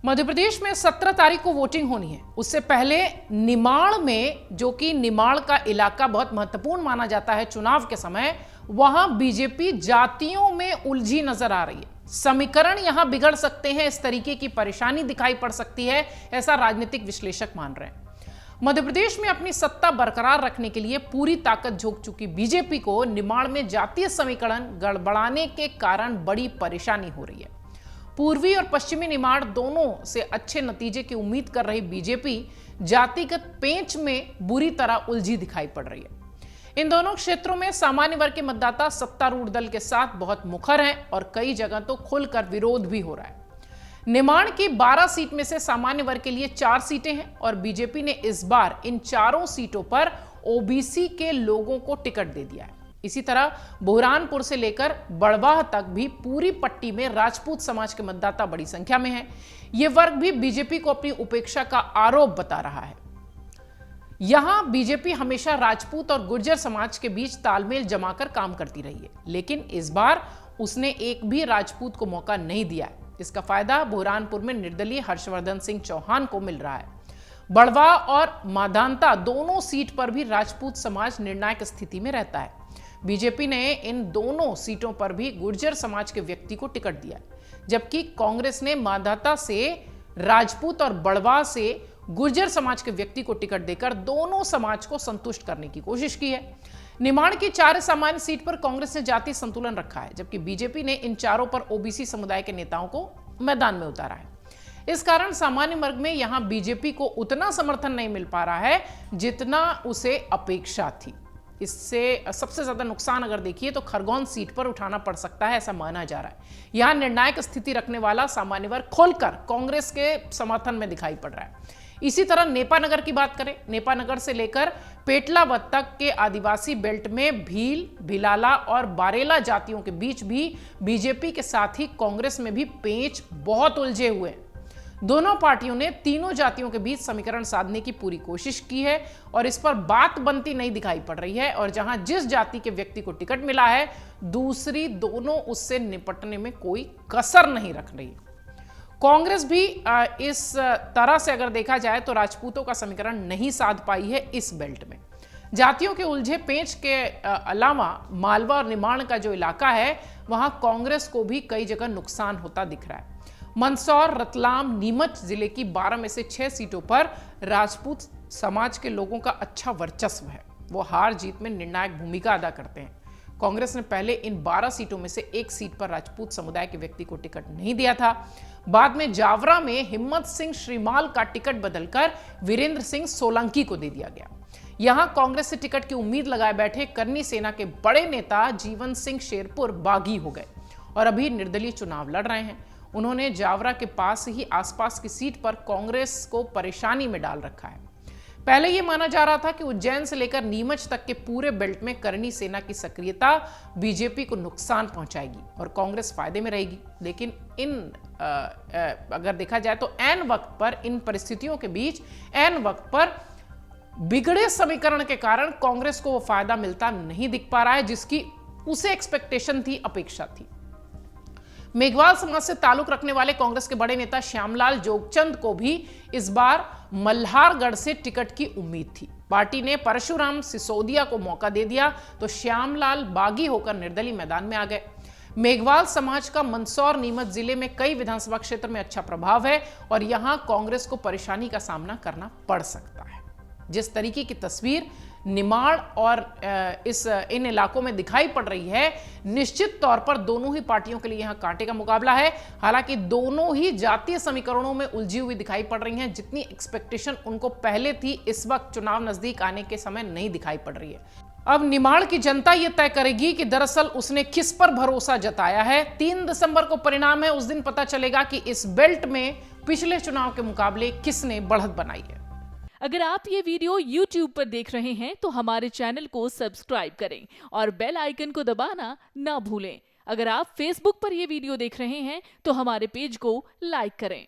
मध्य प्रदेश में 17 तारीख को वोटिंग होनी है। उससे पहले निमाड़ में, जो कि निमाड़ का इलाका बहुत महत्वपूर्ण माना जाता है चुनाव के समय, वहां बीजेपी जातियों में उलझी नजर आ रही है। समीकरण यहां बिगड़ सकते हैं, इस तरीके की परेशानी दिखाई पड़ सकती है, ऐसा राजनीतिक विश्लेषक मान रहे हैं। मध्य प्रदेश में अपनी सत्ता बरकरार रखने के लिए पूरी ताकत झोंक चुकी बीजेपी को निमाड़ में जातीय समीकरण गड़बड़ाने के कारण बड़ी परेशानी हो रही है। पूर्वी और पश्चिमी निमाड़ दोनों से अच्छे नतीजे की उम्मीद कर रही बीजेपी जातिगत पेंच में बुरी तरह उलझी दिखाई पड़ रही है। इन दोनों क्षेत्रों में सामान्य वर्ग के मतदाता सत्तारूढ़ दल के साथ बहुत मुखर हैं और कई जगह तो खुलकर विरोध भी हो रहा है। निमाड़ की 12 सीट में से सामान्य वर्ग के लिए 4 सीटें हैं और बीजेपी ने इस बार इन चारों सीटों पर ओबीसी के लोगों को टिकट दे दिया है। इसी तरह बुरहानपुर से लेकर बड़वाह तक भी पूरी पट्टी में राजपूत समाज के मतदाता बड़ी संख्या में हैं। यह वर्ग भी बीजेपी को अपनी उपेक्षा का आरोप बता रहा है। यहां बीजेपी हमेशा राजपूत और गुर्जर समाज के बीच तालमेल जमाकर काम करती रही है, लेकिन इस बार उसने एक भी राजपूत को मौका नहीं दिया है। इसका फायदा बुरहानपुर में निर्दलीय हर्षवर्धन सिंह चौहान को मिल रहा है। बड़वाह और माधानता दोनों सीट पर भी राजपूत समाज निर्णायक स्थिति में रहता है। बीजेपी ने इन दोनों सीटों पर भी गुर्जर समाज के व्यक्ति को टिकट दिया, जबकि कांग्रेस ने माधाता से राजपूत और बड़वाह से गुर्जर समाज के व्यक्ति को टिकट देकर दोनों समाज को संतुष्ट करने की कोशिश की है। निमाड़ की 4 सामान्य सीट पर कांग्रेस ने जातीय संतुलन रखा है, जबकि बीजेपी ने इन चारों पर ओबीसी समुदाय के नेताओं को मैदान में उतारा है। इस कारण सामान्य वर्ग में यहां बीजेपी को उतना समर्थन नहीं मिल पा रहा है जितना उसे अपेक्षा थी। इससे सबसे ज्यादा नुकसान अगर देखिए तो खरगोन सीट पर उठाना पड़ सकता है, ऐसा माना जा रहा है। यहां निर्णायक स्थिति रखने वाला सामान्य वर्ग खोलकर कांग्रेस के समर्थन में दिखाई पड़ रहा है। इसी तरह नेपानगर की बात करें, नेपानगर से लेकर पेटलावद तक के आदिवासी बेल्ट में भील, भिलाला और बारेला जातियों के बीच भी बीजेपी के साथ ही कांग्रेस में भी पेंच बहुत उलझे हुए हैं। दोनों पार्टियों ने तीनों जातियों के बीच समीकरण साधने की पूरी कोशिश की है और इस पर बात बनती नहीं दिखाई पड़ रही है। और जहां जिस जाति के व्यक्ति को टिकट मिला है, दूसरी दोनों उससे निपटने में कोई कसर नहीं रख रही। कांग्रेस भी इस तरह से अगर देखा जाए तो राजपूतों का समीकरण नहीं साध पाई है। इस बेल्ट में जातियों के उलझे पेंच के अलावा मालवा और निमाड़ का जो इलाका है, वहां कांग्रेस को भी कई जगह नुकसान होता दिख रहा है। मंदसौर, रतलाम, नीमच जिले की 12 में से 6 सीटों पर राजपूत समाज के लोगों का अच्छा वर्चस्व है। वो हार जीत में निर्णायक भूमिका अदा करते हैं। कांग्रेस ने पहले इन 12 सीटों में से एक सीट पर राजपूत समुदाय के व्यक्ति को टिकट नहीं दिया था। बाद में जावरा में हिम्मत सिंह श्रीमाल का टिकट बदलकर वीरेंद्र सिंह सोलंकी को दे दिया गया। यहां कांग्रेस से टिकट की उम्मीद लगाए बैठे करनी सेना के बड़े नेता जीवन सिंह शेरपुर बागी हो गए और अभी निर्दलीय चुनाव लड़ रहे हैं। उन्होंने जावरा के पास ही आसपास की सीट पर कांग्रेस को परेशानी में डाल रखा है। पहले यह माना जा रहा था कि उज्जैन से लेकर नीमच तक के पूरे बेल्ट में करनी सेना की सक्रियता बीजेपी को नुकसान पहुंचाएगी और कांग्रेस फायदे में रहेगी। लेकिन अगर देखा जाए तो ऐन वक्त पर, इन परिस्थितियों के बीच ऐन वक्त पर बिगड़े समीकरण के कारण कांग्रेस को वो फायदा मिलता नहीं दिख पा रहा है जिसकी उसे एक्सपेक्टेशन थी, अपेक्षा थी। मेघवाल समाज से ताल्लुक रखने वाले कांग्रेस के बड़े नेता श्यामलाल जोगचंद को भी इस बार मल्हारगढ़ से टिकट की उम्मीद थी। पार्टी ने परशुराम सिसोदिया को मौका दे दिया तो श्यामलाल बागी होकर निर्दलीय मैदान में आ गए। मेघवाल समाज का मंदसौर, नीमच जिले में कई विधानसभा क्षेत्र में अच्छा प्रभाव है और यहां कांग्रेस को परेशानी का सामना करना पड़ सकता है। जिस तरीके की तस्वीर निमाड़ और इन इलाकों में दिखाई पड़ रही है, निश्चित तौर पर दोनों ही पार्टियों के लिए यहां कांटे का मुकाबला है। हालांकि दोनों ही जातीय समीकरणों में उलझी हुई दिखाई पड़ रही हैं। जितनी एक्सपेक्टेशन उनको पहले थी, इस वक्त चुनाव नजदीक आने के समय नहीं दिखाई पड़ रही है। अब निमाड़ की जनता यह तय करेगी कि दरअसल उसने किस पर भरोसा जताया है। 3 दिसंबर को परिणाम है, उस दिन पता चलेगा कि इस बेल्ट में पिछले चुनाव के मुकाबले किसने बढ़त बनाई है। अगर आप ये वीडियो YouTube पर देख रहे हैं तो हमारे चैनल को सब्सक्राइब करें और बेल आइकन को दबाना ना भूलें। अगर आप Facebook पर ये वीडियो देख रहे हैं तो हमारे पेज को लाइक करें।